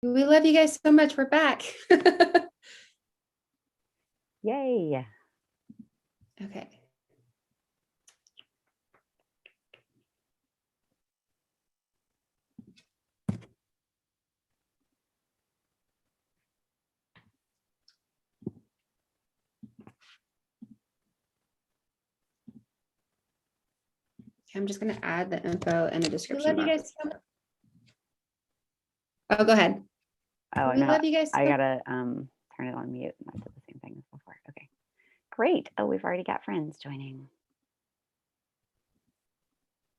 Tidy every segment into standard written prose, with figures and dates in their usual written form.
We love you guys so much. We're back. Yay. Okay. I'm just going to add the info in the description box. Oh, go ahead. Oh, We no, love you guys. I gotta turn it on mute. I did the same thing as before. Okay, great. Oh, we've already got friends joining.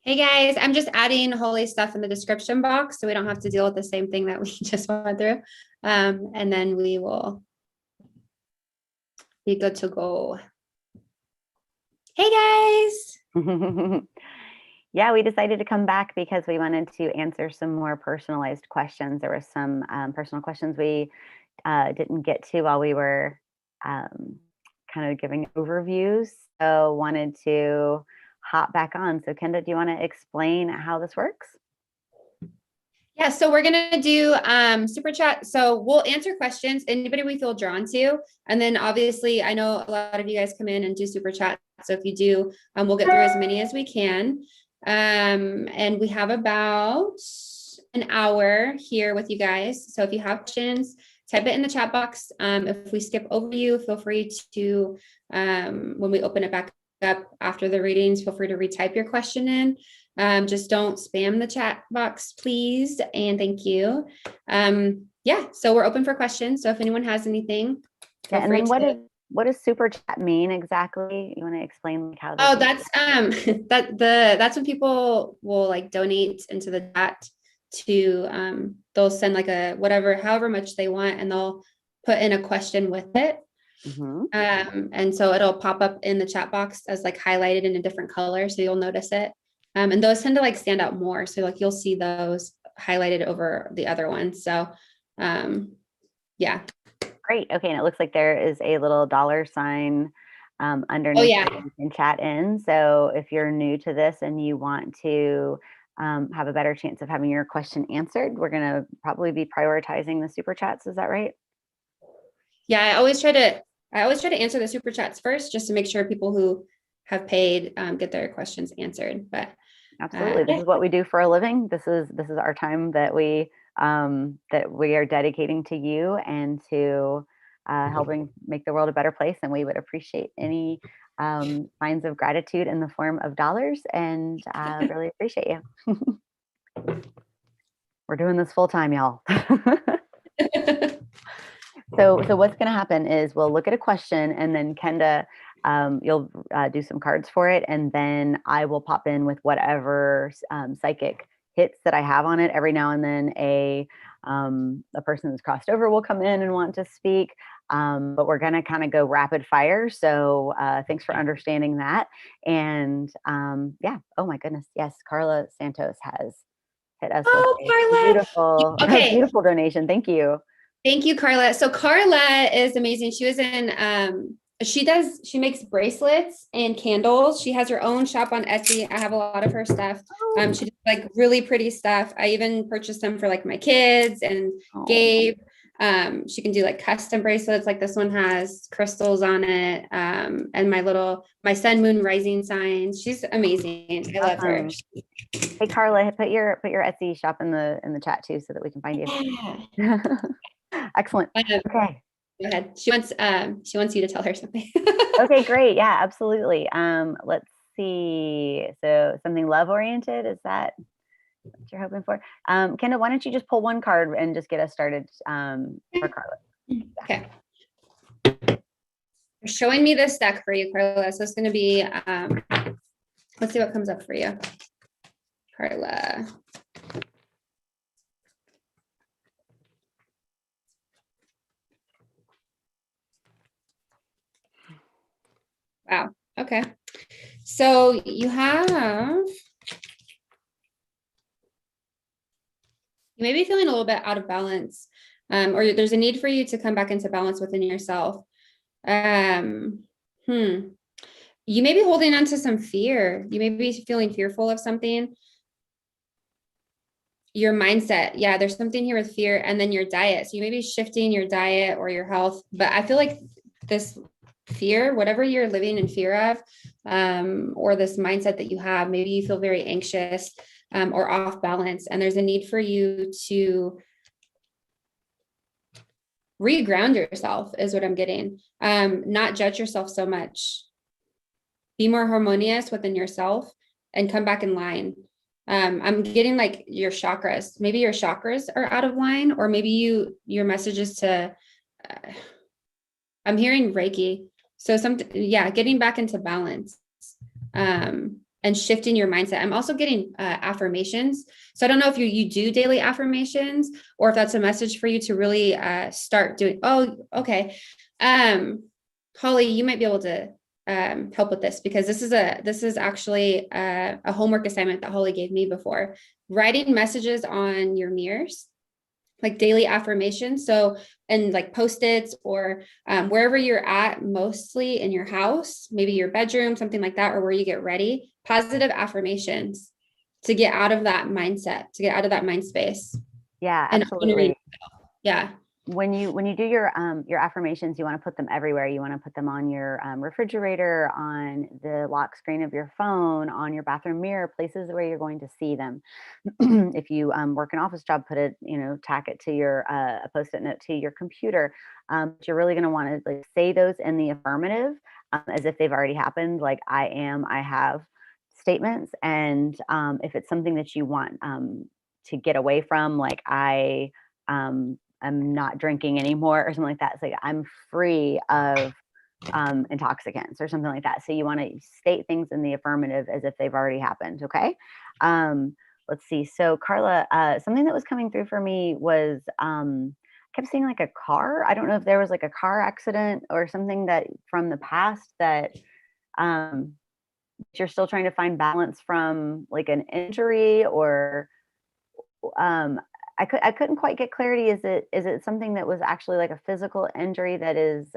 Hey guys, I'm just adding holy stuff in the description box so we don't have to deal with the same thing that we just went through. And then we will be good to go. Hey guys. Yeah, we decided to come back because we wanted to answer some more personalized questions. There were some personal questions we didn't get to while we were kind of giving overviews. So wanted to hop back on. So Kenda, do you want to explain how this works? Yeah, so we're gonna do super chat. So we'll answer questions, anybody we feel drawn to, and then obviously I know a lot of you guys come in and do super chat. So if you do, we'll get through as many as we can. And we have about an hour here with you guys. So if you have questions, type it in the chat box. If we skip over you, feel free to when we open it back up after the readings, feel free to retype your question in. Just don't spam the chat box, please. And thank you. Yeah, so we're open for questions. So if anyone has anything, feel free to. What does super chat mean exactly? You want to explain how this? Oh, that's that's when people will like donate into the chat to they'll send like a whatever, however much they want, and they'll put in a question with it. And so it'll pop up in the chat box as like highlighted in a different color, so you'll notice it. And those tend to like stand out more. So like you'll see those highlighted over the other ones. So yeah. Great. Okay. And it looks like there is a little $ underneath. Oh, yeah. That you can chat in. So if you're new to this and you want to have a better chance of having your question answered, we're going to probably be prioritizing the super chats. Is that right? Yeah. I always try to answer the super chats first, just to make sure people who have paid get their questions answered. But absolutely, this is what we do for a living. This is our time that we are dedicating to you and to helping make the world a better place. And we would appreciate any signs of gratitude in the form of dollars, and really appreciate you. We're doing this full time, y'all. So what's going to happen is we'll look at a question, and then Kenda, you'll do some cards for it, and then I will pop in with whatever psychic hits that I have on it. Every now and then a person that's crossed over will come in and want to speak, but we're going to kind of go rapid fire. So thanks for understanding that. And yeah, oh my goodness, yes, Carla Santos has hit us with a beautiful donation. Thank you. Thank you, Carla. So Carla is amazing. She was in, she makes bracelets and candles. She has her own shop on Etsy. I have a lot of her stuff. She does like really pretty stuff. I even purchased them for like my kids and Gabe. She can do like custom bracelets. Like this one has crystals on it. And my sun, moon, rising signs. She's amazing. I love her. Hey Carla, put your Etsy shop in the chat too, so that we can find you. Excellent. Okay. Go ahead. She wants you to tell her something. Okay, great. Yeah, absolutely. Let's see. So something love oriented, is that what you're hoping for? Kenda, why don't you just pull one card and just get us started for Carla? Okay. They're showing me this deck for you, Carla. So it's going to be, let's see what comes up for you, Carla. Wow. Okay. So you may be feeling a little bit out of balance, or there's a need for you to come back into balance within yourself. You may be holding on to some fear. You may be feeling fearful of something. your mindset. Yeah, there's something here with fear, and then your diet. So you may be shifting your diet or your health, but I feel like this fear, whatever you're living in fear of, or this mindset that you have, maybe you feel very anxious, or off balance, and there's a need for you to reground yourself, is what I'm getting. Not judge yourself so much. Be more harmonious within yourself and come back in line. I'm getting like your chakras. Maybe your chakras are out of line, or maybe your message is to, I'm hearing Reiki. So yeah, getting back into balance, and shifting your mindset. I'm also getting affirmations. So I don't know if you do daily affirmations, or if that's a message for you to really start doing. Oh, okay. Holly, you might be able to help with this, because this is actually a homework assignment that Holly gave me before. Writing messages on your mirrors, like daily affirmations. So, and like Post-its, or wherever you're at, mostly in your house, maybe your bedroom, something like that, or where you get ready, positive affirmations to get out of that mindset, to get out of that mind space. Yeah, And absolutely. yeah. When you do your affirmations, you want to put them everywhere. You want to put them on your refrigerator, on the lock screen of your phone, on your bathroom mirror, places where you're going to see them. If you work an office job, put it, tack it to your a post-it note to your computer. But you're really going to want to like say those in the affirmative, as if they've already happened. Like I am, I have statements. And if it's something that you want to get away from, like I'm not drinking anymore or something like that. It's like I'm free of intoxicants or something like that. So you want to state things in the affirmative as if they've already happened. Okay. Let's see. So Carla, something that was coming through for me was kept seeing like a car. I don't know if there was like a car accident or something that from the past that um, you're still trying to find balance from, like an injury, or um, I couldn't quite get clarity. Is it something that was actually like a physical injury that is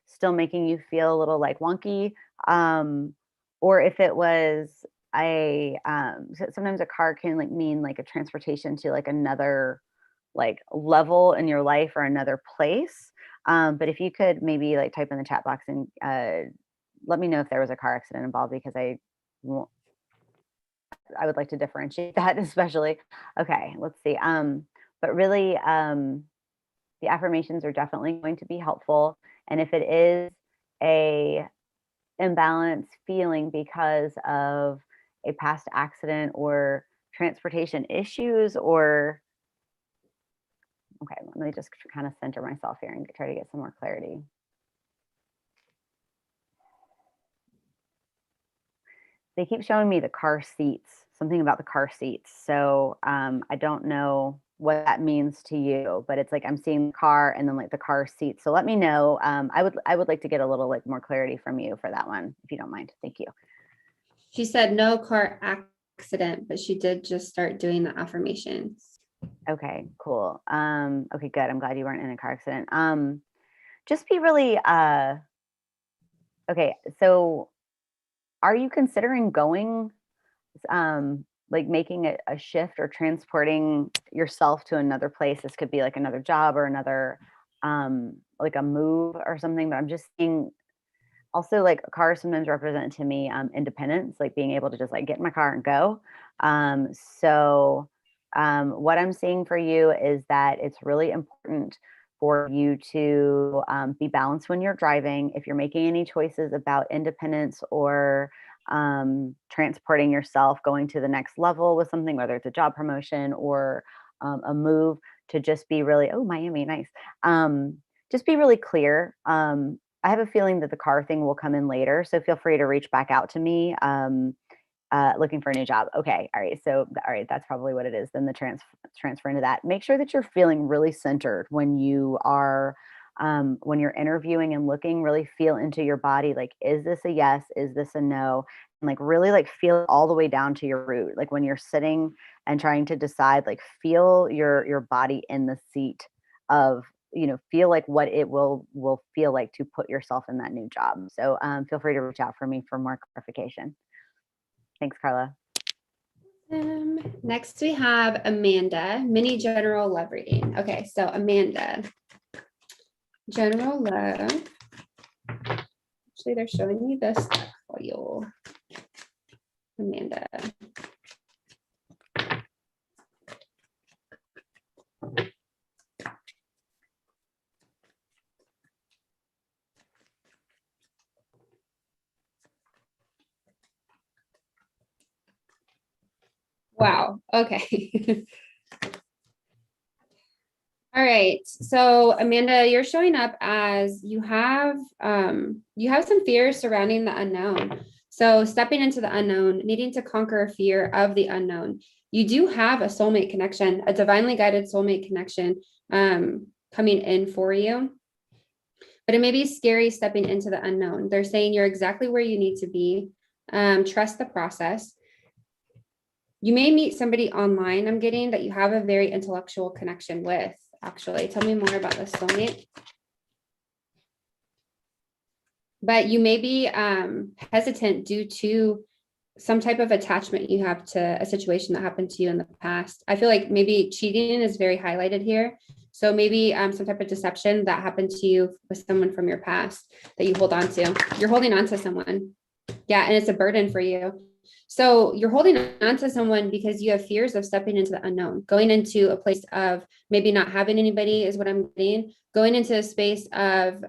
still making you feel a little like wonky, um, or if it was sometimes a car can like mean like a transportation to like another like level in your life or another place. But if you could maybe like type in the chat box and let me know if there was a car accident involved, because won't- I would like to differentiate that, especially. Okay, let's see. But really, the affirmations are definitely going to be helpful. And if it is a imbalance feeling because of a past accident or transportation issues, or okay, let me just kind of center myself here and try to get some more clarity. They keep showing me the car seats, something about the car seats. So I don't know what that means to you, but it's like I'm seeing the car and then like the car seats. So let me know. I would like to get a little like more clarity from you for that one, if you don't mind. Thank you. She said no car accident, but she did just start doing the affirmations. Okay, cool. Okay, good. I'm glad you weren't in a car accident. Just be really okay. So are you considering going like making a shift or transporting yourself to another place? This could be like another job or another like a move or something, but I'm just seeing also like cars sometimes represent to me independence, like being able to just like get in my car and go. So what I'm seeing for you is that it's really important for you to be balanced when you're driving. If you're making any choices about independence or transporting yourself, going to the next level with something, whether it's a job promotion or a move, to just be really, oh, Miami, nice. Just be really clear. I have a feeling that the car thing will come in later, so feel free to reach back out to me. Looking for a new job. Okay, all right. So, all right, that's probably what it is. Then the transfer into that. Make sure that you're feeling really centered when you are when you're interviewing and looking. Really feel into your body. Like, is this a yes? Is this a no? And like really like feel it all the way down to your root. Like when you're sitting and trying to decide, like feel your body in the seat of feel like what it will feel like to put yourself in that new job. So feel free to reach out for me for more clarification. Thanks, Carla. Next we have Amanda, mini general love reading. Okay, so Amanda, general love. Actually, they're showing me this stuff for you. Amanda. Wow. Okay. All right. So Amanda, you're showing up as you have some fears surrounding the unknown. So stepping into the unknown, needing to conquer fear of the unknown. You do have a soulmate connection, a divinely guided soulmate connection coming in for you. But it may be scary stepping into the unknown. They're saying you're exactly where you need to be. Trust the process. You may meet somebody online, I'm getting, that you have a very intellectual connection with. Actually, tell me more about this soulmate. But you may be hesitant due to some type of attachment you have to a situation that happened to you in the past. I feel like maybe cheating is very highlighted here. So maybe some type of deception that happened to you with someone from your past that you hold on to. You're holding on to someone. Yeah, and it's a burden for you. So you're holding on to someone because you have fears of stepping into the unknown, going into a place of maybe not having anybody is what I'm getting, going into a space of,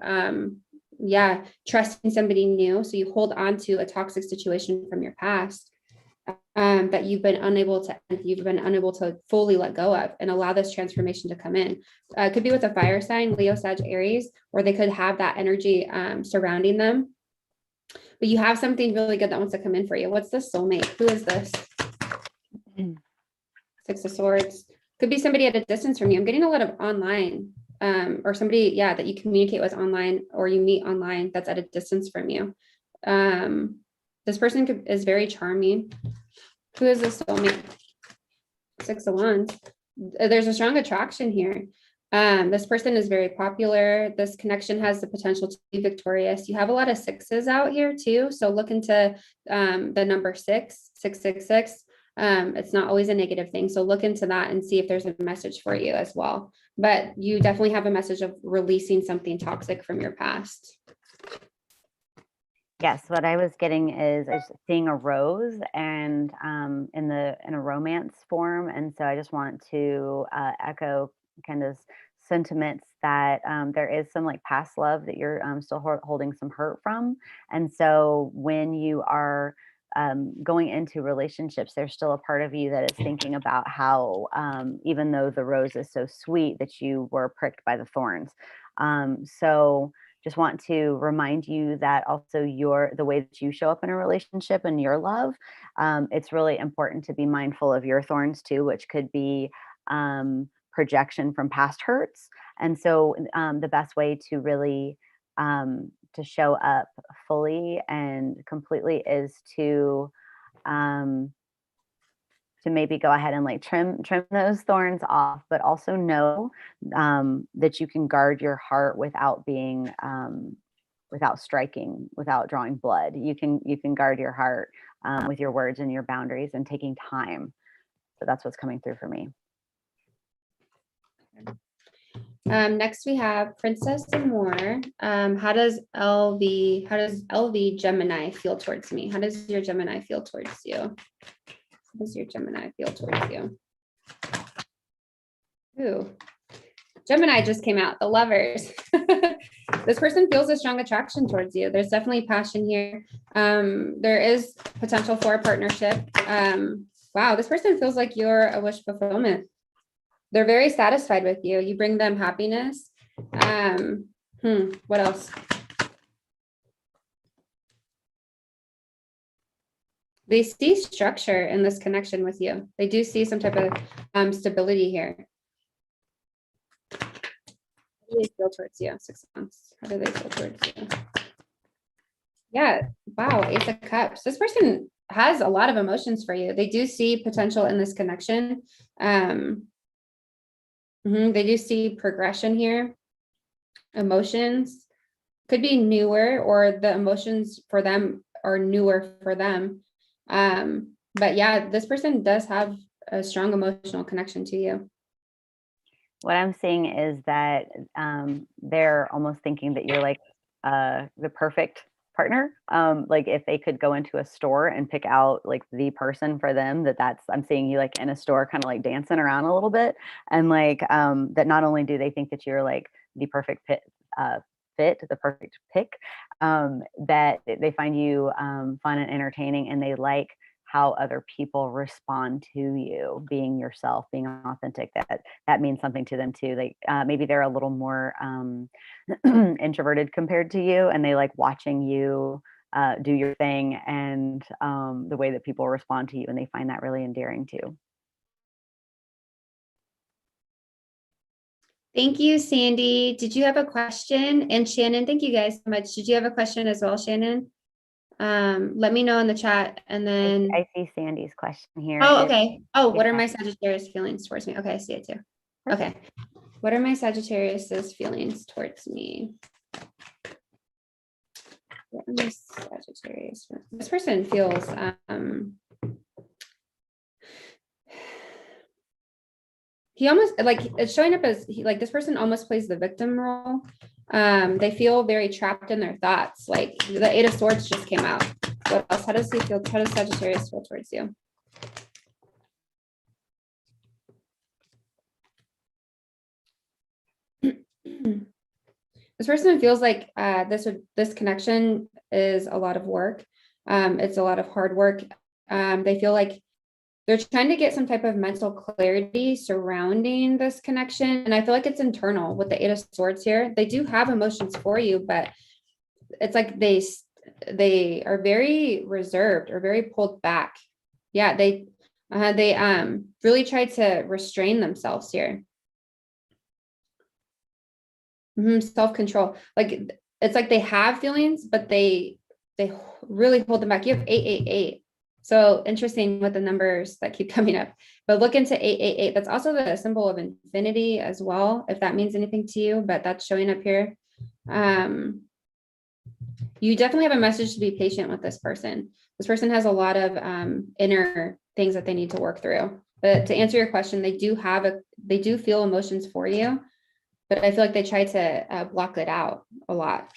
trusting somebody new. So you hold on to a toxic situation from your past that you've been unable to fully let go of and allow this transformation to come in. It could be with a fire sign, Leo, Sag, Aries, or they could have that energy surrounding them. But you have something really good that wants to come in for you. What's the soulmate? Who is this? Six of Swords. Could be somebody at a distance from you. I'm getting a lot of online or somebody, that you communicate with online or you meet online that's at a distance from you. This person is very charming. Who is this soulmate? Six of Wands. There's a strong attraction here. This person is very popular. This connection has the potential to be victorious. You have a lot of sixes out here too. So look into the number 666. It's not always a negative thing. So look into that and see if there's a message for you as well. But you definitely have a message of releasing something toxic from your past. Yes, what I was getting is seeing a rose and in a romance form. And so I just want to echo Kenda's sentiments that there is some like past love that you're still holding some hurt from. And so when you are going into relationships, there's still a part of you that is thinking about how even though the rose is so sweet, that you were pricked by the thorns. So just want to remind you that also the way that you show up in a relationship and your love, it's really important to be mindful of your thorns too, which could be projection from past hurts. And so the best way to really to show up fully and completely is to maybe go ahead and like trim those thorns off, but also know that you can guard your heart without being without striking, without drawing blood. You can guard your heart with your words and your boundaries and taking time. So that's what's coming through for me. Next we have Princess and More. How does LV Gemini feel towards me? How does your Gemini feel towards you? How does your Gemini feel towards you? Ooh, Gemini just came out, the Lovers. This person feels a strong attraction towards you. There's definitely passion here. There is potential for a partnership. Wow, this person feels like you're a wish fulfillment. They're very satisfied with you. You bring them happiness. What else? They see structure in this connection with you. They do see some type of stability here. How do they feel towards you? 6 months. How do they feel towards you? Yeah. Wow. Ace of Cups. This person has a lot of emotions for you. They do see potential in this connection. They do see progression here. Emotions could be newer, or the emotions for them are newer for them. But yeah, this person does have a strong emotional connection to you. What I'm seeing is that they're almost thinking that you're like the perfect partner. Like if they could go into a store and pick out like the person for them, that's I'm seeing you like in a store, kind of like dancing around a little bit, and like that not only do they think that you're like the perfect the perfect pick, that they find you fun and entertaining, and they like how other people respond to you being yourself, being authentic. That means something to them too. Like maybe they're a little more introverted compared to you, and they like watching you do your thing, and the way that people respond to you, and they find that really endearing too. Thank you, Sandy. Did you have a question? And Shannon, thank you guys so much. Did you have a question as well, Shannon? Let me know in the chat, and then I see Sandy's question here. oh, okay. Oh, what are yeah. my Sagittarius feelings towards me? Okay, I see it too. Okay. What are my Sagittarius's feelings towards me? What are my Sagittarius? This person feels he almost like it's showing up as like this person almost plays the victim role. They feel very trapped in their thoughts. Like the Eight of Swords just came out. What else? How does he feel? How does Sagittarius feel towards you? This person feels like this connection is a lot of work. It's a lot of hard work. They feel like they're trying to get some type of mental clarity surrounding this connection. And I feel like it's internal with the Eight of Swords here. They do have emotions for you, but it's like they are very reserved or very pulled back. Yeah, they really try to restrain themselves here. Self-control. Like it's like they have feelings, but they really hold them back. You have 888. So interesting with the numbers that keep coming up. But look into 888. That's also the symbol of infinity as well, if that means anything to you, but that's showing up here. You definitely have a message to be patient with this person. This person has a lot of inner things that they need to work through. But to answer your question, they do feel emotions for you, but I feel like they try to block it out a lot.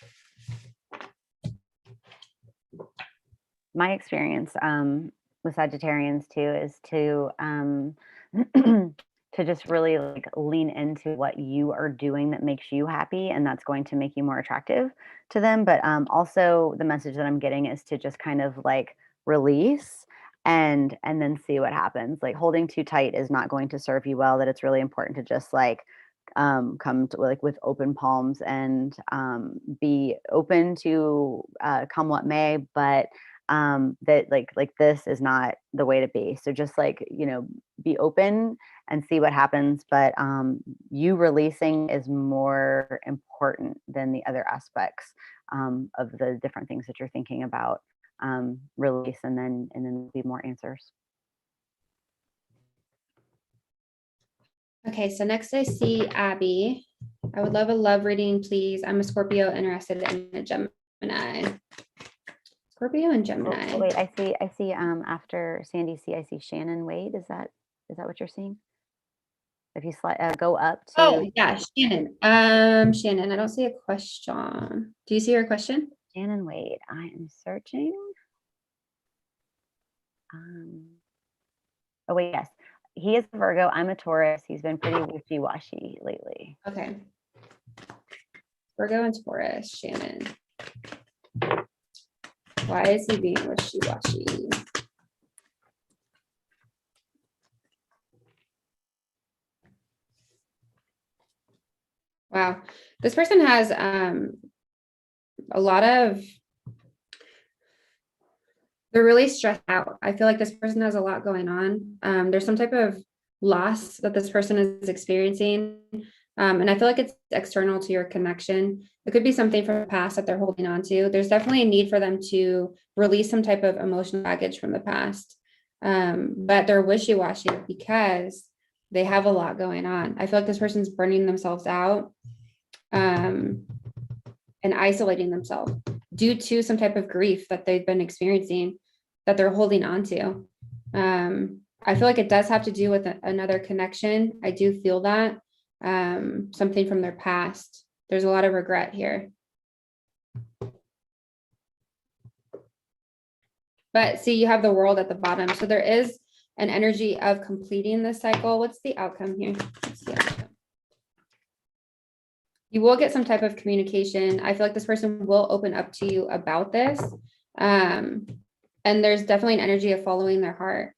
My experience with Sagittarians too is to to just really like lean into what you are doing that makes you happy, and that's going to make you more attractive to them. But also the message that I'm getting is to just kind of like release and then see what happens. Like holding too tight is not going to serve you well. That it's really important to just like come to like with open palms and be open to come what may, but that like this is not the way to be. So just like, be open and see what happens, but you releasing is more important than the other aspects of the different things that you're thinking about. Release and then be more answers. Okay, so next I see Abby. I would love a love reading, please. I'm a Scorpio interested in a Gemini. Scorpio and Gemini. Oh, wait, I see after Sandy C, I see Shannon Wade. Is that what you're seeing? If you go up to yeah, Shannon. Shannon, I don't see a question. Do you see her question? Shannon Wade. I am searching. Oh wait, yes. He is a Virgo. I'm a Taurus. He's been pretty wishy-washy lately. Okay. Virgo and Taurus, Shannon. Why is he being wishy-washy? Wow. This person has a lot of, they're really stressed out. I feel like this person has a lot going on. There's some type of loss that this person is experiencing. And I feel like it's external to your connection. It could be something from the past that they're holding on to. There's definitely a need for them to release some type of emotional baggage from the past. But they're wishy-washy because they have a lot going on. I feel like this person's burning themselves out and isolating themselves due to some type of grief that they've been experiencing that they're holding on to. I feel like it does have to do with another connection. I do feel that, something from their past. There's a lot of regret here. But see, you have the world at the bottom. So there is an energy of completing the cycle. What's the outcome here? What's the outcome? You will get some type of communication. I feel like this person will open up to you about this. And there's definitely an energy of following their heart,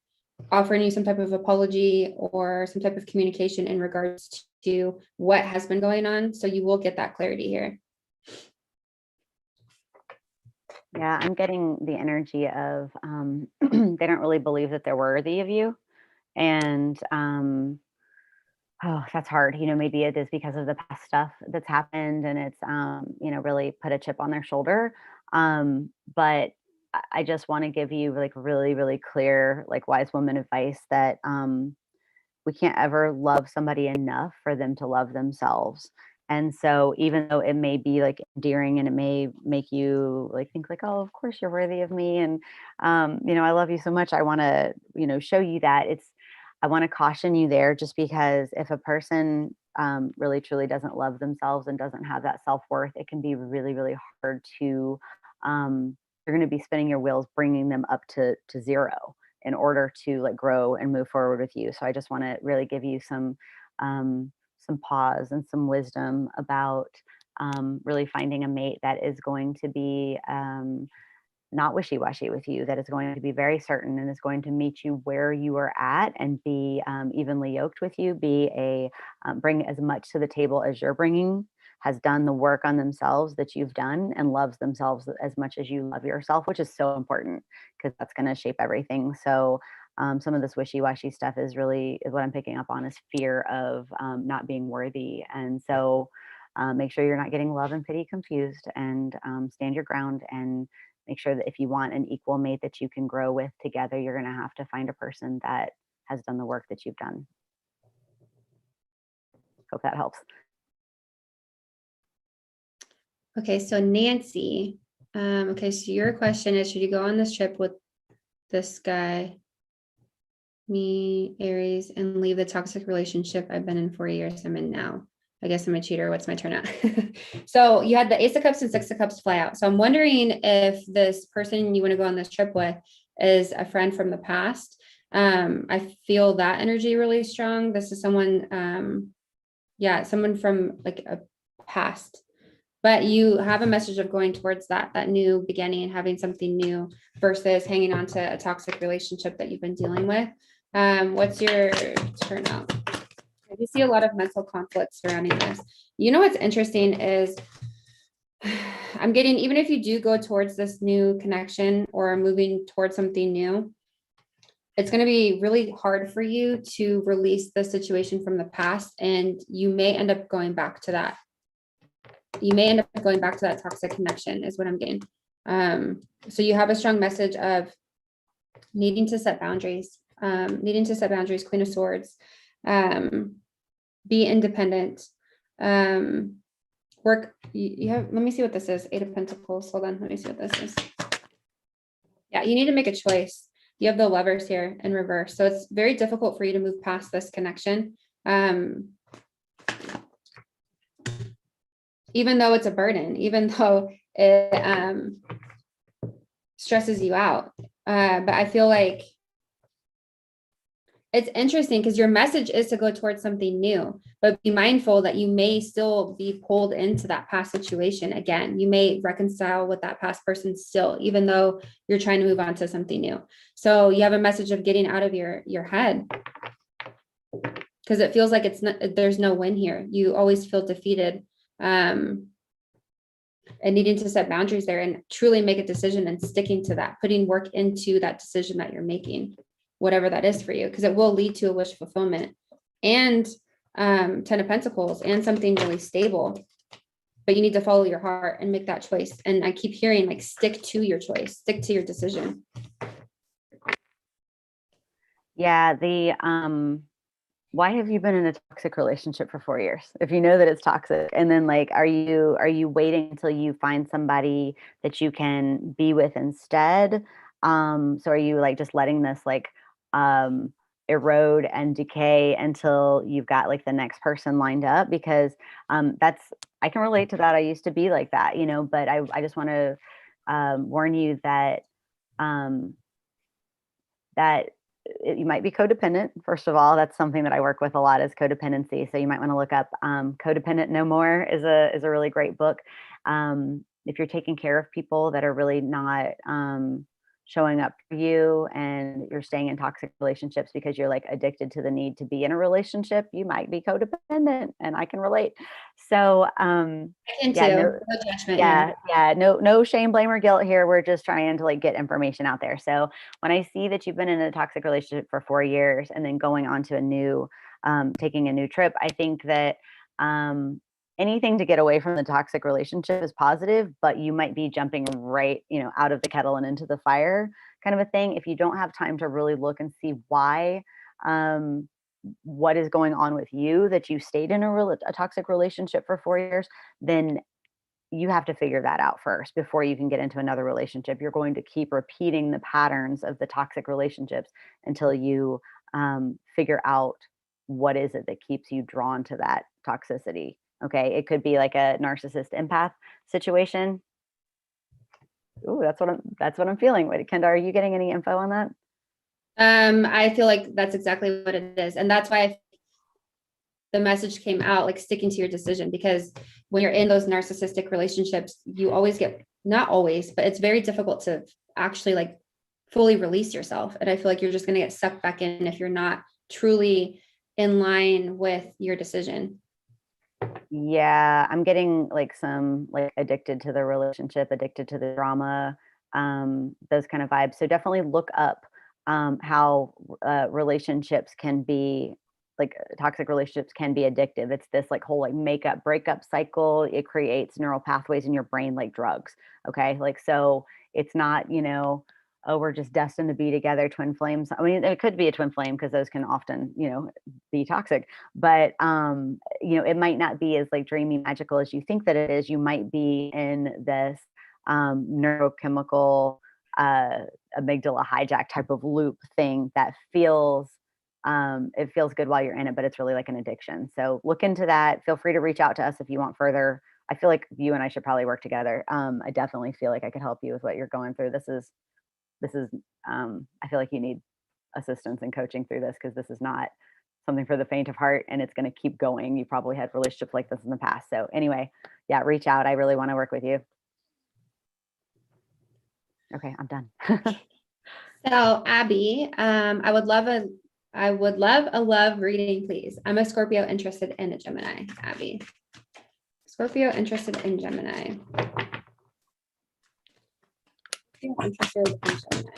offering you some type of apology or some type of communication in regards to what has been going on. So you will get that clarity here. Yeah, I'm getting the energy of they don't really believe that they're worthy of you. And oh, that's hard. Maybe it is because of the past stuff that's happened and it's really put a chip on their shoulder. But I just want to give you like really, really clear, like wise woman advice that we can't ever love somebody enough for them to love themselves. And so even though it may be like endearing and it may make you like think like, oh, of course you're worthy of me. And I love you so much. I want to, show you that I want to caution you there just because if a person really truly doesn't love themselves and doesn't have that self-worth, it can be really, really hard to, you're going to be spinning your wheels, bringing them up to zero in order to like grow and move forward with you. So I just want to really give you some pause and some wisdom about really finding a mate that is going to be not wishy-washy with you, that is going to be very certain and is going to meet you where you are at and be evenly yoked with you, bring as much to the table as you're bringing, has done the work on themselves that you've done and loves themselves as much as you love yourself, which is so important because that's going to shape everything. So some of this wishy-washy stuff is what I'm picking up on is fear of not being worthy. And so make sure you're not getting love and pity confused and stand your ground and make sure that if you want an equal mate that you can grow with together, you're going to have to find a person that has done the work that you've done. Hope that helps. Okay, so Nancy, okay, so your question is, should you go on this trip with this guy, me, Aries, and leave the toxic relationship I've been in 4 years I'm in now? I guess I'm a cheater. What's my turnout? So you had the Ace of Cups and Six of Cups fly out. So I'm wondering if this person you want to go on this trip with is a friend from the past. I feel that energy really strong. This is someone, someone from like a past. But you have a message of going towards that new beginning and having something new versus hanging on to a toxic relationship that you've been dealing with. What's your turnout? I do see a lot of mental conflict surrounding this. What's interesting is I'm getting, even if you do go towards this new connection or moving towards something new, it's going to be really hard for you to release the situation from the past. And you may end up going back to that. You may end up going back to that toxic connection is what I'm getting. So you have a strong message of needing to set boundaries, Queen of Swords, be independent, work. You have, let me see what this is. Eight of Pentacles. Hold on. Let me see what this is. Yeah, you need to make a choice. You have the Lovers here in reverse. So it's very difficult for you to move past this connection. Even though it's a burden, even though it stresses you out. But I feel like it's interesting because your message is to go towards something new, but be mindful that you may still be pulled into that past situation again. You may reconcile with that past person still, even though you're trying to move on to something new. So you have a message of getting out of your head because it feels like there's no win here. You always feel defeated. And needing to set boundaries there and truly make a decision and sticking to that, putting work into that decision that you're making, whatever that is for you, because it will lead to a wish fulfillment and 10 of Pentacles and something really stable. But you need to follow your heart and make that choice. And I keep hearing like, stick to your choice, stick to your decision. Yeah, why have you been in a toxic relationship for 4 years if you know that it's toxic? And then like, are you waiting until you find somebody that you can be with instead? So are you like just letting this like erode and decay until you've got like the next person lined up, because I can relate to that. I used to be like that, but I just want to warn you that you might be codependent. First of all, that's something that I work with a lot, is codependency. So you might want to look up Codependent No More is a really great book. If you're taking care of people that are really not showing up for you, and you're staying in toxic relationships because you're like addicted to the need to be in a relationship, you might be codependent, and I can relate. So I can yeah, too. no, No judgment here. no shame, blame, or guilt here. We're just trying to like get information out there. So when I see that you've been in a toxic relationship for 4 years and then going on to a new, taking a new trip, I think that anything to get away from the toxic relationship is positive, but you might be jumping right, out of the kettle and into the fire kind of a thing. If you don't have time to really look and see why, what is going on with you, that you stayed in a toxic relationship for 4 years, then you have to figure that out first before you can get into another relationship. You're going to keep repeating the patterns of the toxic relationships until you figure out what is it that keeps you drawn to that toxicity. Okay, it could be like a narcissist empath situation. Ooh, that's what I'm feeling. Wait, Kendra, are you getting any info on that? I feel like that's exactly what it is. And that's why the message came out, like sticking to your decision, because when you're in those narcissistic relationships, you always get, not always, but it's very difficult to actually like fully release yourself. And I feel like you're just going to get sucked back in if you're not truly in line with your decision. Yeah, I'm getting like some like addicted to the relationship, addicted to the drama, those kind of vibes. So definitely look up how relationships can be, like toxic relationships can be addictive. It's this like whole like makeup breakup cycle. It creates neural pathways in your brain like drugs. Okay, like so it's not, oh, we're just destined to be together, twin flames. I mean, it could be a twin flame because those can often, be toxic, but it might not be as like dreamy magical as you think that it is. You might be in this neurochemical amygdala hijack type of loop thing that feels it feels good while you're in it, but it's really like an addiction. So look into that. Feel free to reach out to us if you want further. I feel like you and I should probably work together. I definitely feel like I could help you with what you're going through. This is I feel like you need assistance and coaching through this, because this is not something for the faint of heart, and it's going to keep going. You probably had relationships like this in the past. So anyway, yeah, reach out. I really want to work with you. Okay, I'm done. So Abby, I would love a love reading, please. I'm a Scorpio interested in a Gemini. Abby. Scorpio interested in Gemini. Interested in Gemini.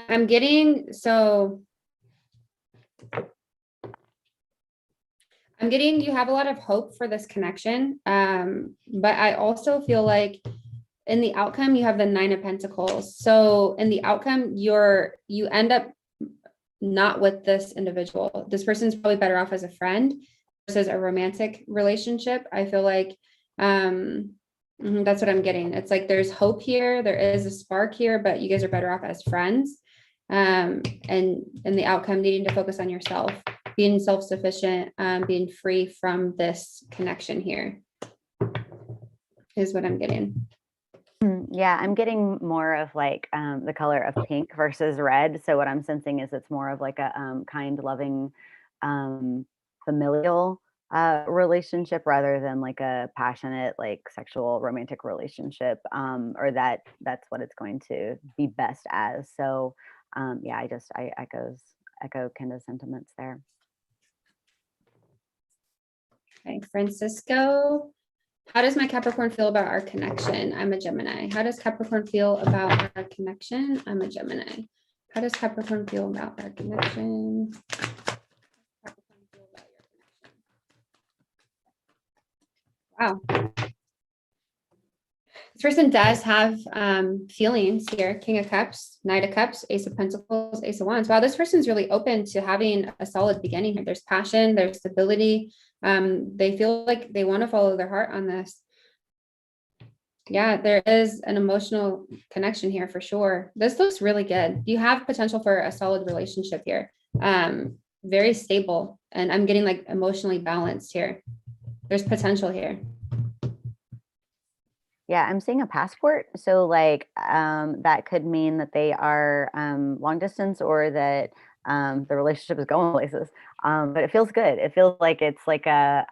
I'm getting you have a lot of hope for this connection. But I also feel like in the outcome, you have the 9 of Pentacles. So in the outcome, you end up not with this individual. This person's probably better off as a friend versus a romantic relationship. I feel like that's what I'm getting. It's like there's hope here, there is a spark here, but you guys are better off as friends. And in the outcome, needing to focus on yourself, being self-sufficient, being free from this connection here is what I'm getting. Yeah, I'm getting more of like the color of pink versus red. So what I'm sensing is it's more of like a kind, loving, familial relationship rather than like a passionate, like sexual romantic relationship, or that's what it's going to be best as. So yeah, I echo Kenda's sentiments there. Okay, Francisco. How does my Capricorn feel about our connection? I'm a Gemini. How does Capricorn feel about our connection? I'm a Gemini. How does Capricorn feel about our connection? Wow. This person does have feelings here. King of Cups, Knight of Cups, Ace of Pentacles, Ace of Wands. Wow, this person's really open to having a solid beginning here. There's passion, there's stability. They feel like they want to follow their heart on this. Yeah, there is an emotional connection here for sure. This looks really good. You have potential for a solid relationship here. Very stable. And I'm getting like emotionally balanced here. There's potential here. Yeah, I'm seeing a passport. So like that could mean that they are long distance or that the relationship is going places. But it feels good. It feels like it's like a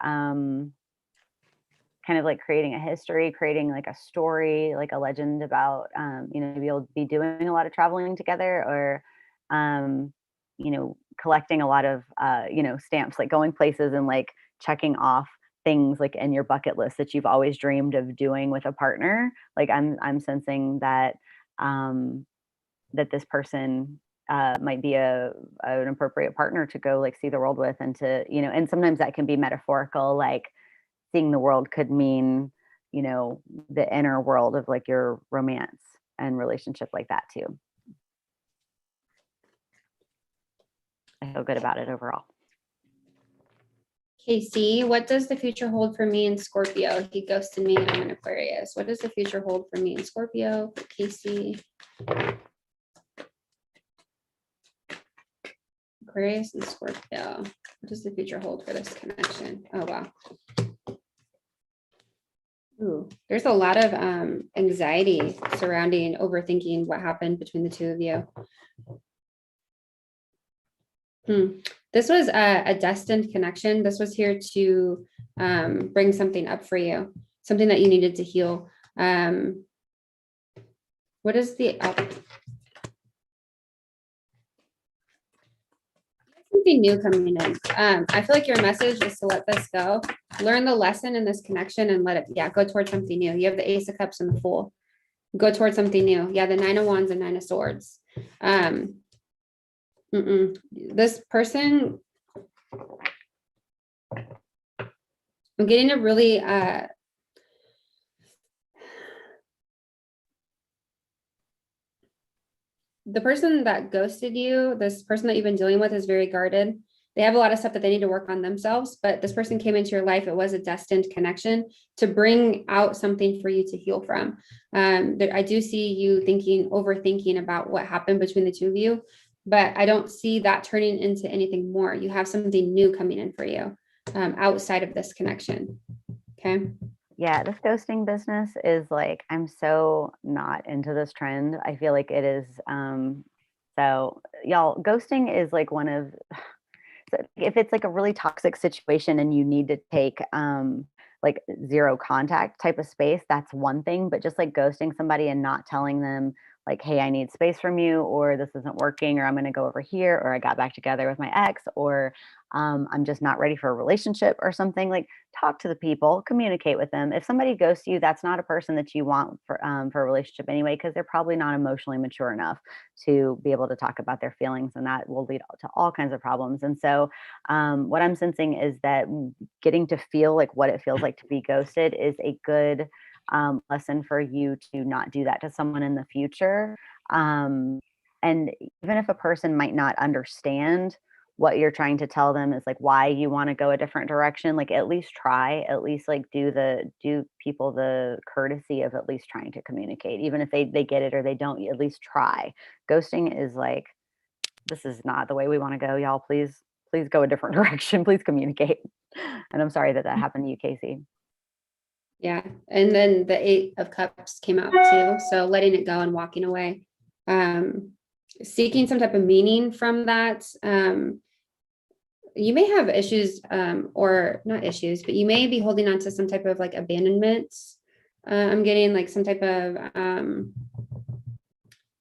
kind of like creating a history, creating like a story, like a legend about, maybe you'll be doing a lot of traveling together or, collecting a lot of, stamps, like going places and like checking off things like in your bucket list that you've always dreamed of doing with a partner. Like I'm sensing that, that this person might be an appropriate partner to go like see the world with and to, and sometimes that can be metaphorical, like seeing the world could mean, the inner world of like your romance and relationship like that too. I feel good about it overall. Casey, what does the future hold for me in Scorpio? He ghosted me and I'm an Aquarius. What does the future hold for me in Scorpio for Casey? Aquarius and Scorpio. What does the future hold for this connection? Oh, wow. Ooh, there's a lot of anxiety surrounding overthinking what happened between the two of you. This was a destined connection. This was here to bring something up for you, something that you needed to heal. What is the something new coming in? I feel like your message is to let this go, learn the lesson in this connection, and let it, go towards something new. You have the Ace of Cups and the Fool. Go towards something new. Yeah, the Nine of Wands and Nine of Swords. This person, I'm getting a really the person that ghosted you, this person that you've been dealing with is very guarded. They have a lot of stuff that they need to work on themselves, but this person came into your life. It was a destined connection to bring out something for you to heal from. I do see you overthinking about what happened between the two of you, but I don't see that turning into anything more. You have something new coming in for you outside of this connection. Okay. Yeah, this ghosting business is like, I'm so not into this trend. I feel like it is. So y'all, ghosting is like one of, so if it's like a really toxic situation and you need to take like zero contact type of space, that's one thing. But just like ghosting somebody and not telling them like, hey, I need space from you, or this isn't working, or I'm going to go over here, or I got back together with my ex, or I'm just not ready for a relationship or something, like talk to the people, communicate with them. If somebody ghosts you, that's not a person that you want for a relationship anyway, because they're probably not emotionally mature enough to be able to talk about their feelings, and that will lead to all kinds of problems. And so what I'm sensing is that getting to feel like what it feels like to be ghosted is a good lesson for you to not do that to someone in the future. And even if a person might not understand what you're trying to tell them is like why you want to go a different direction, like at least try, at least like do people the courtesy of at least trying to communicate, even if they get it or they don't, at least try. Ghosting is like, this is not the way we want to go, y'all. Please go a different direction. Please communicate. And I'm sorry that happened to you, Casey. Yeah. And then the Eight of Cups came out too. So letting it go and walking away. Seeking some type of meaning from that. You may have issues or not issues, but you may be holding on to some type of like abandonment. I'm getting like some type of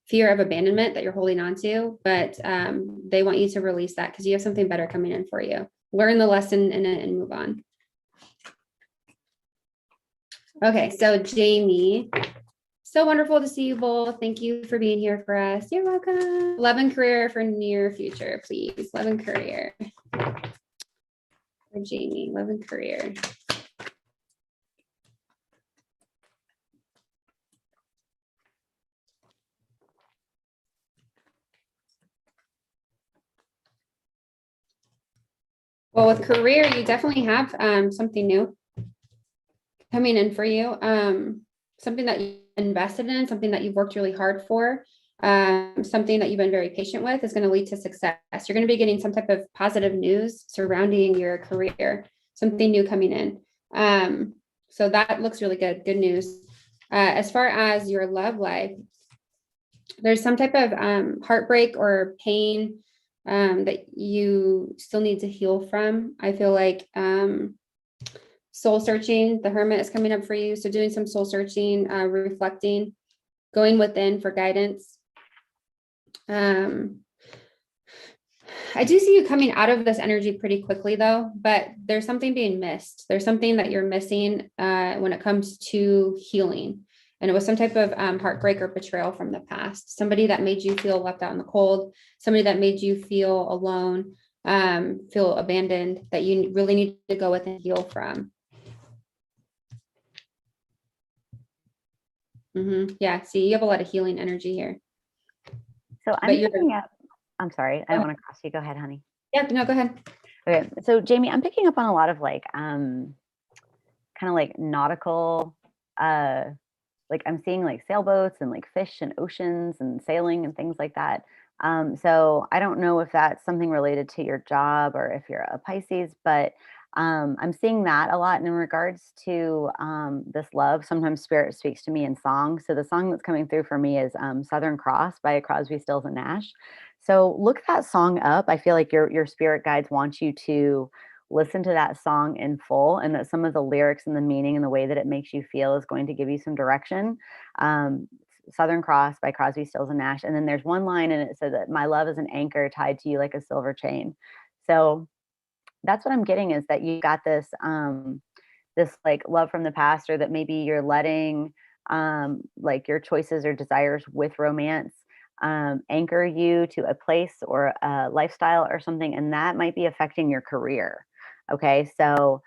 fear of abandonment that you're holding on to, but they want you to release that because you have something better coming in for you. Learn the lesson in it and move on. Okay, so Jamie, so wonderful to see you both. Thank you for being here for us. You're welcome. Love and career for near future, please. Love and career. For Jamie, love and career. Well, with career, you definitely have something new coming in for you. something that you invested in, something that you've worked really hard for, something that you've been very patient with is going to lead to success. You're going to be getting some type of positive news surrounding your career, something new coming in. So that looks really good. Good news. As far as your love life, there's some type of heartbreak or pain that you still need to heal from. I feel like soul searching, the Hermit is coming up for you. So doing some soul searching, reflecting, going within for guidance. I do see you coming out of this energy pretty quickly though, but there's something being missed. There's something that you're missing when it comes to healing. And it was some type of heartbreak or betrayal from the past. Somebody that made you feel left out in the cold, somebody that made you feel alone, feel abandoned, that you really need to go with and heal from. Yeah, see, you have a lot of healing energy here. So I'm picking up, I'm sorry, I don't want to cross you. Go ahead, honey. Yeah, no, go ahead. Okay, so Jamie, I'm picking up on a lot of like, kind of like nautical, like I'm seeing like sailboats and like fish and oceans and sailing and things like that. So I don't know if that's something related to your job or if you're a Pisces, but I'm seeing that a lot. And in regards to this love, sometimes spirit speaks to me in song. So the song that's coming through for me is Southern Cross by Crosby, Stills and Nash. So look that song up. I feel like your spirit guides want you to listen to that song in full, and that some of the lyrics and the meaning and the way that it makes you feel is going to give you some direction. Southern Cross by Crosby, Stills and Nash. And then there's one line and it says that my love is an anchor tied to you like a silver chain. So that's what I'm getting, is that you got this this like love from the past, or that maybe you're letting like your choices or desires with romance anchor you to a place or a lifestyle or something, and that might be affecting your career. Okay, so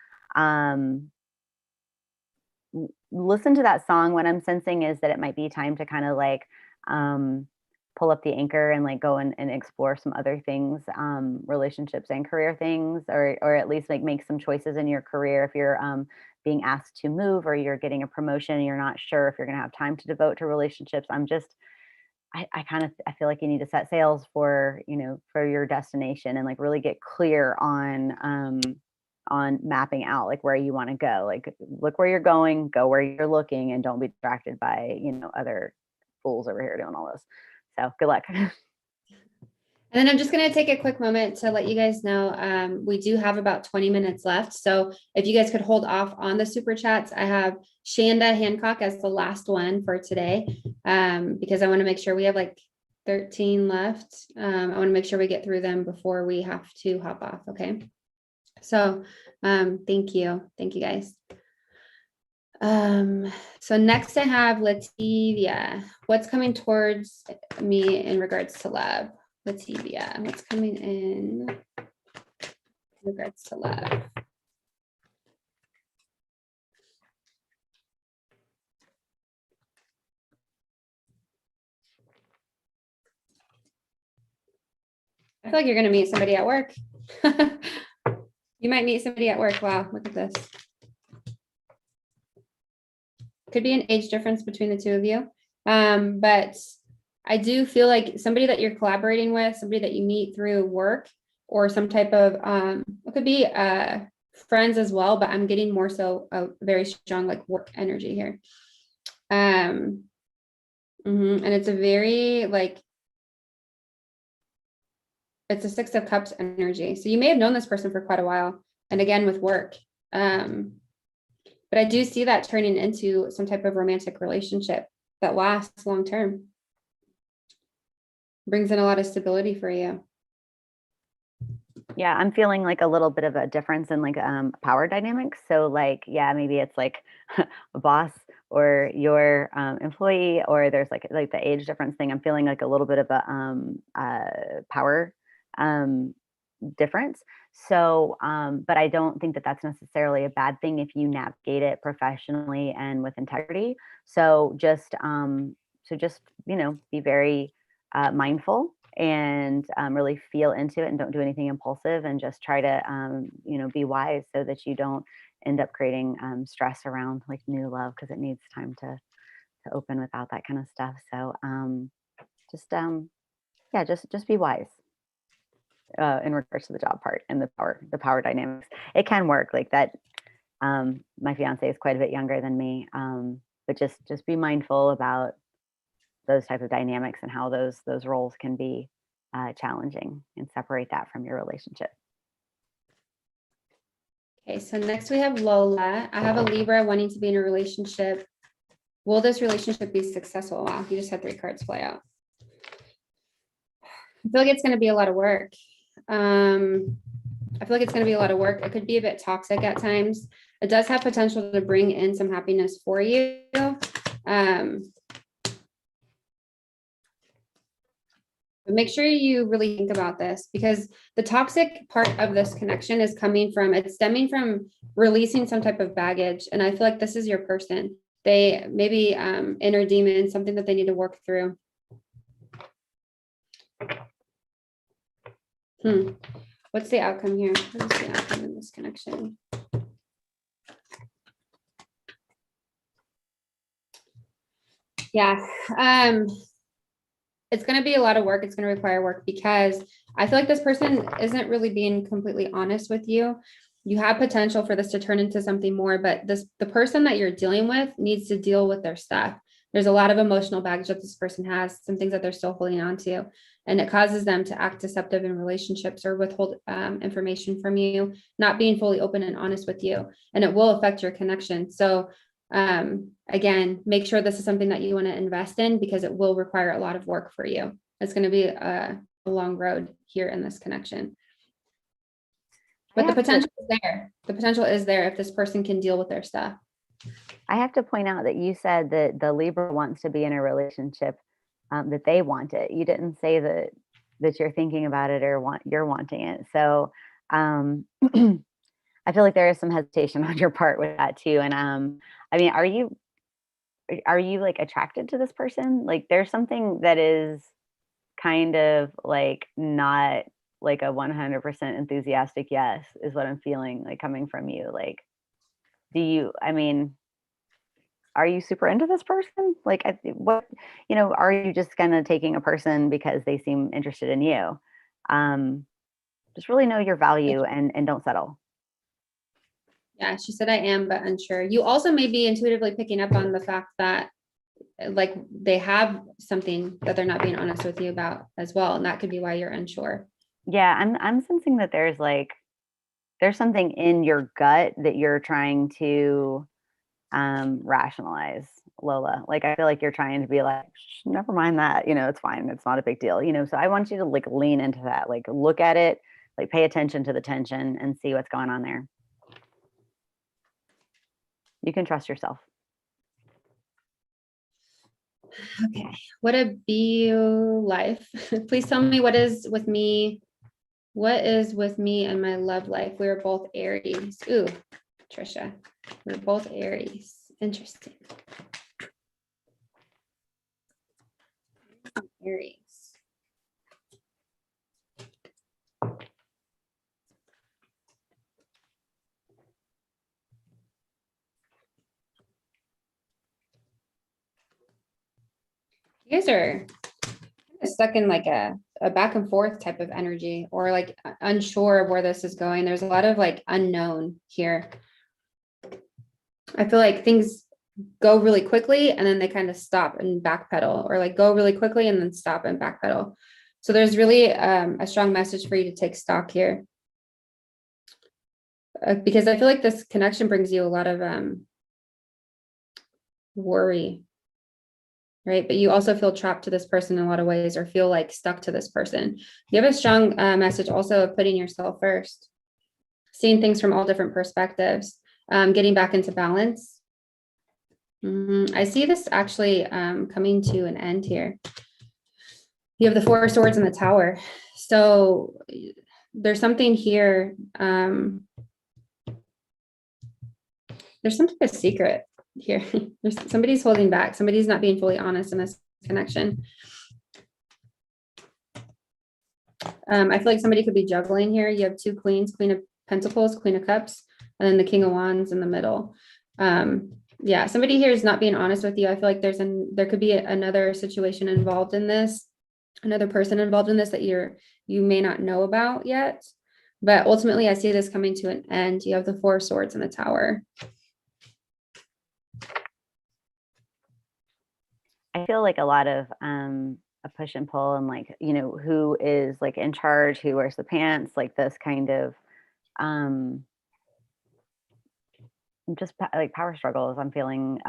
listen to that song. What I'm sensing is that it might be time to kind of like pull up the anchor and like go and explore some other things, relationships and career things, or at least like make some choices in your career. If you're being asked to move, or you're getting a promotion and you're not sure if you're going to have time to devote to relationships, I feel like you need to set sails for, for your destination, and like really get clear on mapping out like where you want to go. Like look where you're going, go where you're looking, and don't be distracted by, other fools over here doing all this. So good luck. And then I'm just going to take a quick moment to let you guys know we do have about 20 minutes left. So if you guys could hold off on the super chats, I have Shanda Hancock as the last one for today, because I want to make sure we have like 13 left. I want to make sure we get through them before we have to hop off. Okay. So thank you. Thank you guys. So next I have Lativia. What's coming towards me in regards to love? Lativia, what's coming in regards to love? I feel like you're going to meet somebody at work. You might meet somebody at work. Wow, look at this. Could be an age difference between the two of you. But I do feel like somebody that you're collaborating with, somebody that you meet through work, or some type of, it could be friends as well, but I'm getting more so a very strong like work energy here. And it's a very like, it's a Six of Cups energy. So you may have known this person for quite a while. And again, with work. But I do see that turning into some type of romantic relationship that lasts long term. Brings in a lot of stability for you. Yeah, I'm feeling like a little bit of a difference in like power dynamics. So like, yeah, maybe it's like a boss or your employee, or there's like the age difference thing. I'm feeling like a little bit of a power difference. So, but I don't think that that's necessarily a bad thing if you navigate it professionally and with integrity. So just be very mindful and really feel into it, and don't do anything impulsive, and just try to be wise so that you don't end up creating stress around like new love, because it needs time to open without that kind of stuff. So just yeah, just be wise in regards to the job part and the power dynamics. It can work like that. My fiance is quite a bit younger than me, but just be mindful about those type of dynamics and how those roles can be challenging, and separate that from your relationship. Okay, so next we have Lola. I have a Libra wanting to be in a relationship. Will this relationship be successful? Wow, you just had 3 cards fly out. I feel like it's going to be a lot of work. I feel like it's going to be a lot of work. It could be a bit toxic at times. It does have potential to bring in some happiness for you. But make sure you really think about this, because the toxic part of this connection is it's stemming from releasing some type of baggage. And I feel like this is your person. They maybe inner demon, something that they need to work through. What's the outcome here? What is the outcome in this connection? Yeah. It's going to be a lot of work. It's going to require work, because I feel like this person isn't really being completely honest with you. You have potential for this to turn into something more, but the person that you're dealing with needs to deal with their stuff. There's a lot of emotional baggage that this person has, some things that they're still holding on to, and it causes them to act deceptive in relationships or withhold information from you, not being fully open and honest with you, and it will affect your connection. So again, make sure this is something that you want to invest in, because it will require a lot of work for you. It's going to be a long road here in this connection. But the potential is there. The potential is there if this person can deal with their stuff. I have to point out that you said that the Libra wants to be in a relationship, that they want it. You didn't say that you're thinking about it or you're wanting it. So I feel like there is some hesitation on your part with that too. And I mean, are you like attracted to this person? Like there's something that is kind of like not like a 100% enthusiastic yes is what I'm feeling like coming from you. Like, are you super into this person? Like are you just kind of taking a person because they seem interested in you? Just really know your value and don't settle. Yeah, she said I am, but unsure. You also may be intuitively picking up on the fact that like they have something that they're not being honest with you about as well. And that could be why you're unsure. Yeah, I'm sensing that there's something in your gut that you're trying to rationalize, Lola. Like I feel like you're trying to be like, never mind that, it's fine. It's not a big deal, So I want you to like lean into that, like look at it, like pay attention to the tension and see what's going on there. You can trust yourself. Okay. What a beautiful life. Please tell me what is with me. What is with me and my love life? We're both Aries. Ooh, Trisha. We're both Aries. Interesting. Aries. You guys are stuck in like a back and forth type of energy, or like unsure of where this is going. There's a lot of like unknown here. I feel like things go really quickly and then they kind of stop and backpedal, or like go really quickly and then stop and backpedal. So there's really a strong message for you to take stock here, because I feel like this connection brings you a lot of worry, right? But you also feel trapped to this person in a lot of ways, or feel like stuck to this person. You have a strong message also of putting yourself first, seeing things from all different perspectives, getting back into balance. I see this actually coming to an end here. You have the 4 swords and the Tower. So there's something here. There's some type of secret here. Somebody's holding back. Somebody's not being fully honest in this connection. I feel like somebody could be juggling here. You have 2 queens, Queen of Pentacles, Queen of Cups, and then the King of Wands in the middle. Yeah, somebody here is not being honest with you. I feel like there could be another situation involved in this, another person involved in this that you may not know about yet. But ultimately, I see this coming to an end. You have the Four of Swords and the Tower. I feel like a lot of a push and pull, and like, you know, who is like in charge, who wears the pants, like this kind of um just like power struggles. I'm feeling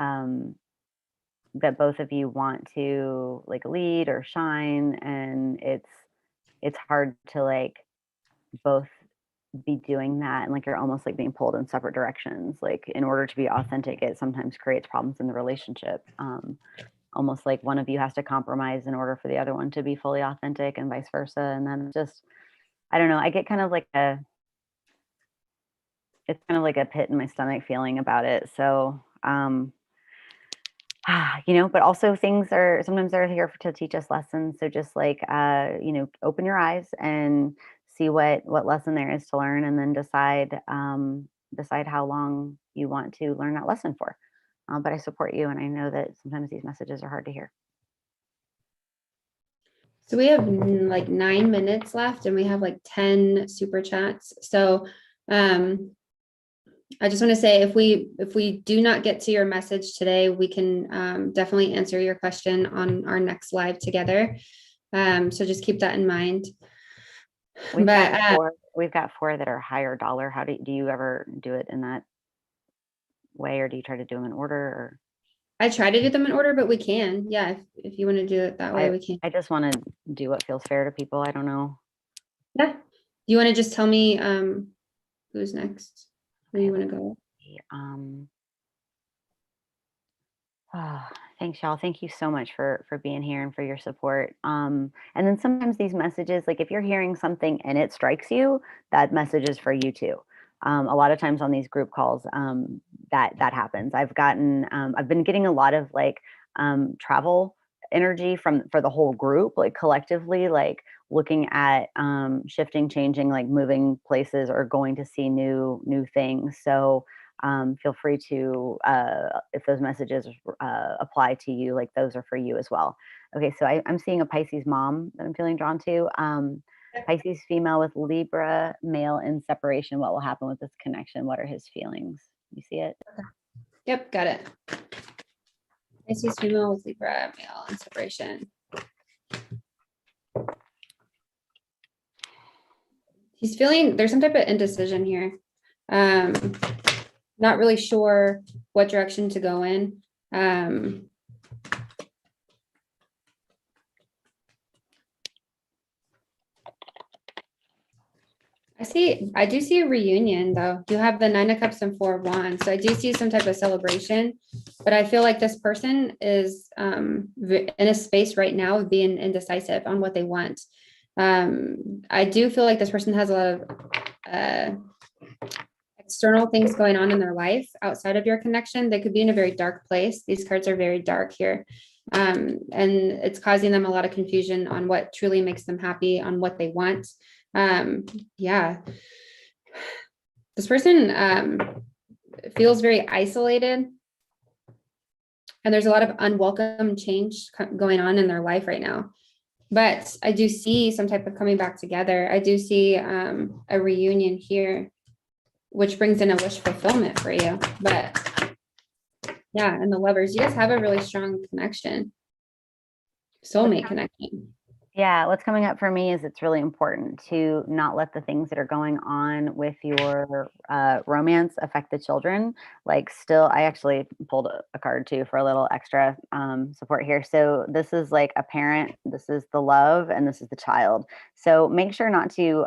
that both of you want to like lead or shine, and it's hard to like both be doing that, and like you're almost like being pulled in separate directions. Like in order to be authentic, it sometimes creates problems in the relationship. Almost like one of you has to compromise in order for the other one to be fully authentic, and vice versa. And then just, I don't know, I get kind of like it's kind of like a pit in my stomach feeling about it. So you know, but also things are sometimes they're here to teach us lessons. So just like you know, open your eyes and see what lesson there is to learn, and then decide how long you want to learn that lesson for. But I support you, and I know that sometimes these messages are hard to hear. So we have like 9 minutes left, and we have like 10 super chats. So I just want to say if we do not get to your message today, we can definitely answer your question on our next live together. So just keep that in mind. We've But got four. We've got four that are higher dollar. How do you ever do it in that way, or do you try to do them in order? Or I try to do them in order, but we can. Yeah, if you want to do it that way, we can. I just want to do what feels fair to people. I don't know. Yeah. Do you want to just tell me who's next? Where Okay, you want to go? Thanks, y'all. Thank you so much for being here and for your support. And then sometimes these messages, like if you're hearing something and it strikes you, that message is for you too. A lot of times on these group calls, that happens. I've been getting a lot of like travel energy for the whole group, like collectively, like looking at shifting, changing, like moving places or going to see new things. So feel free to, if those messages apply to you, like those are for you as well. Okay, so I'm seeing a Pisces mom that I'm feeling drawn to. Pisces female with Libra male in separation. What will happen with this connection? What are his feelings? You see it? Yep, got it. Pisces female with Libra male in separation. He's feeling there's some type of indecision here. Not really sure what direction to go in. I do see a reunion though. You have the Nine of Cups and Four of Wands. So I do see some type of celebration, but I feel like this person is in a space right now of being indecisive on what they want. I do feel like this person has a lot of external things going on in their life outside of your connection. They could be in a very dark place. These cards are very dark here. And it's causing them a lot of confusion on what truly makes them happy, on what they want. Yeah. This person feels very isolated. And there's a lot of unwelcome change going on in their life right now. But I do see some type of coming back together. I do see a reunion here, which brings in a wish fulfillment for you. But yeah, and the Lovers, you guys have a really strong connection, soulmate connection. Yeah, what's coming up for me is it's really important to not let the things that are going on with your romance affect the children. Like, still, I actually pulled a card too for a little extra support here. So this is like a parent, this is the love, and this is the child. So make sure not to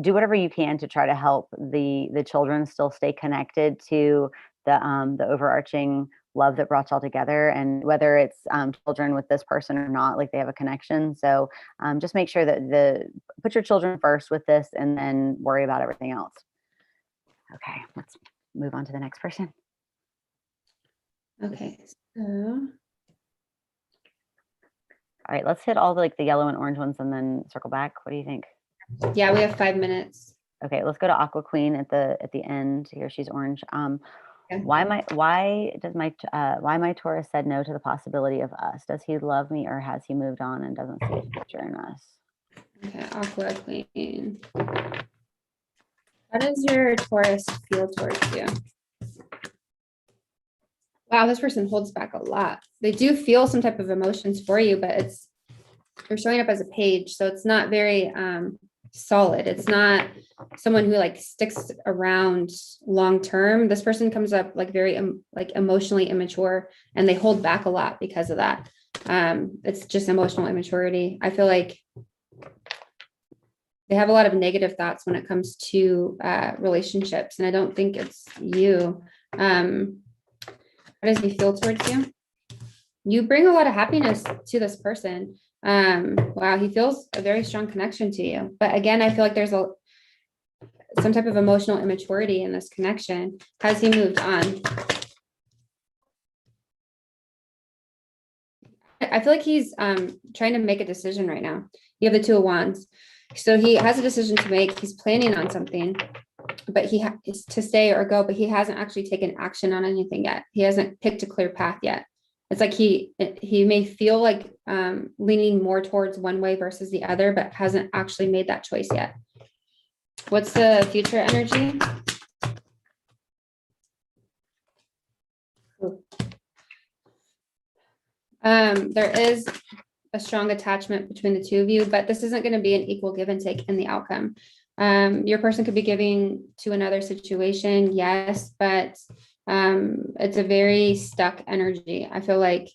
do whatever you can to try to help the children still stay connected to the overarching love that brought y'all together, and whether it's children with this person or not, like they have a connection. So just make sure that put your children first with this, and then worry about everything else. Okay, let's move on to the next person. Okay, so all right, let's hit all the yellow and orange ones and then circle back. What do you think? yeah, we have 5 minutes. Okay, let's go to Aqua Queen at the end here. She's orange. Okay. Why my Taurus said no to the possibility of us? Does he love me or has he moved on and doesn't see a future in us? Okay, Aqua Queen. How does your Taurus feel towards you? Wow, this person holds back a lot. They do feel some type of emotions for you, but they're showing up as a page, so it's not very solid. It's not someone who like sticks around long term. This person comes up like very like emotionally immature, and they hold back a lot because of that. It's just emotional immaturity. I feel like they have a lot of negative thoughts when it comes to relationships, and I don't think it's you. How does he feel towards you? You bring a lot of happiness to this person. Wow, he feels a very strong connection to you. But again, I feel like there's some type of emotional immaturity in this connection. Has he moved on? I feel like he's trying to make a decision right now. You have the Two of Wands. So he has a decision to make. He's planning on something, but he is to stay or go, but he hasn't actually taken action on anything yet. He hasn't picked a clear path yet. It's like he may feel like leaning more towards one way versus the other, but hasn't actually made that choice yet. What's the future energy? There is a strong attachment between the two of you, but this isn't going to be an equal give and take in the outcome. Your person could be giving to another situation, yes, but it's a very stuck energy. I feel like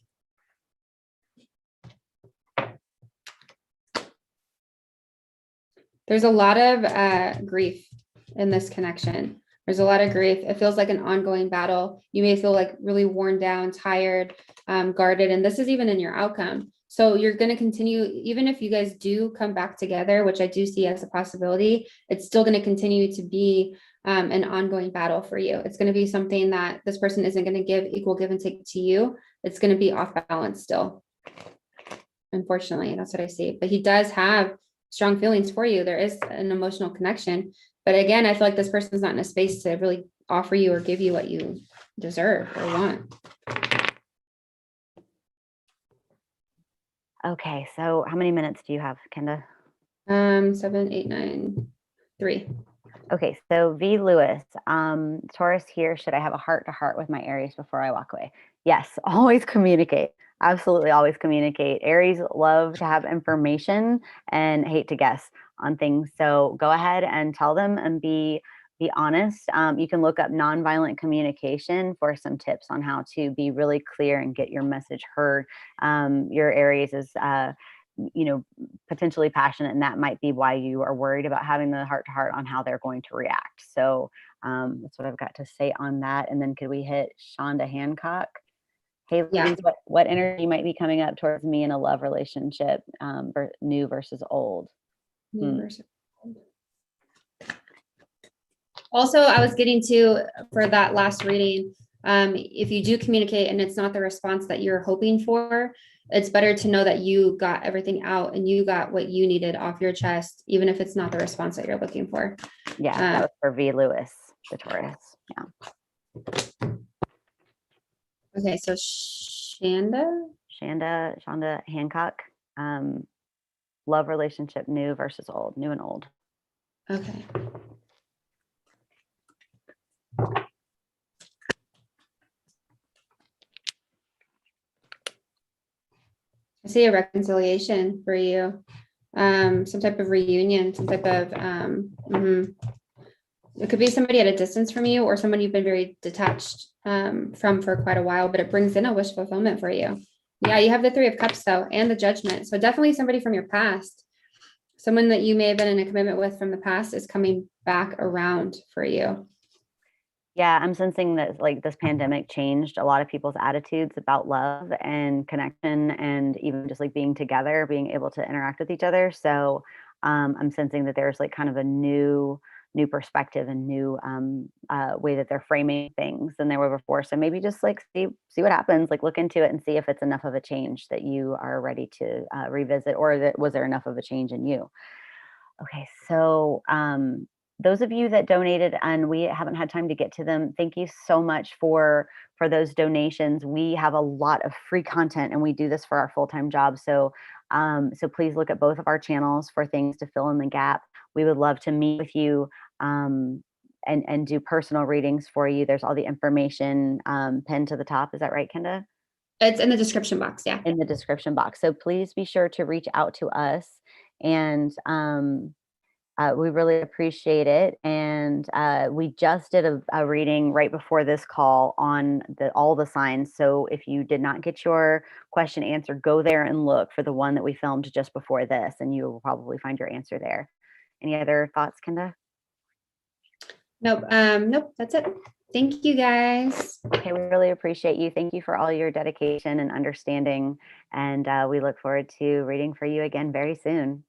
there's a lot of grief in this connection. There's a lot of grief. It feels like an ongoing battle. You may feel like really worn down, tired, guarded, and this is even in your outcome. So you're going to continue, even if you guys do come back together, which I do see as a possibility, it's still going to continue to be an ongoing battle for you. It's going to be something that this person isn't going to give equal give and take to you. It's going to be off balance still. Unfortunately, that's what I see. But he does have strong feelings for you. There is an emotional connection. But again, I feel like this person's not in a space to really offer you or give you what you deserve or want. Okay, so how many minutes do you have, Kenda? 7, 8, 9, 3. Okay, so V. Lewis, Taurus here, should I have a heart-to-heart with my Aries before I walk away? Yes, always communicate. Absolutely always communicate. Aries love to have information and hate to guess on things. So go ahead and tell them and be honest. You can look up nonviolent communication for some tips on how to be really clear and get your message heard. Your Aries is potentially passionate, and that might be why you are worried about having the heart to heart on how they're going to react. So that's what I've got to say on that. And then could we hit Shonda Hancock? Hey, ladies, what energy might be coming up towards me in a love relationship, new versus old? Also, I was getting to, for that last reading, if you do communicate and it's not the response that you're hoping for, it's better to know that you got everything out and you got what you needed off your chest, even if it's not the response that you're looking for. Yeah, that was for V. Lewis, the Taurus. Yeah. Okay, so Shonda Hancock, love relationship, new versus old, new and old. Okay. I see a reconciliation for you, some type of reunion, some type of, it could be somebody at a distance from you or someone you've been very detached from for quite a while, but it brings in a wish fulfillment for you. Yeah, you have the Three of Cups though, and the Judgment. So definitely somebody from your past, someone that you may have been in a commitment with from the past is coming back around for you. Yeah, I'm sensing that like this pandemic changed a lot of people's attitudes about love and connection and even just like being together, being able to interact with each other. So I'm sensing that there's like kind of a new perspective and new way that they're framing things than they were before. So maybe just like see what happens, like look into it and see if it's enough of a change that you are ready to revisit, or was there enough of a change in you? Okay, so those of you that donated and we haven't had time to get to them, thank you so much for those donations. We have a lot of free content and we do this for our full-time job. So so please look at both of our channels for things to fill in the gap. We would love to meet with you and do personal readings for you. There's all the information pinned to the top. Is that right, Kenda? It's in the description box. Yeah. In the description box. So please be sure to reach out to us, and we really appreciate it. And we just did a reading right before this call on all the signs. So if you did not get your question answered, go there and look for the one that we filmed just before this, and you will probably find your answer there. Any other thoughts, Kenda? Nope. Nope. That's it. Thank you, guys. Okay, we really appreciate you. Thank you for all your dedication and understanding. And we look forward to reading for you again very soon.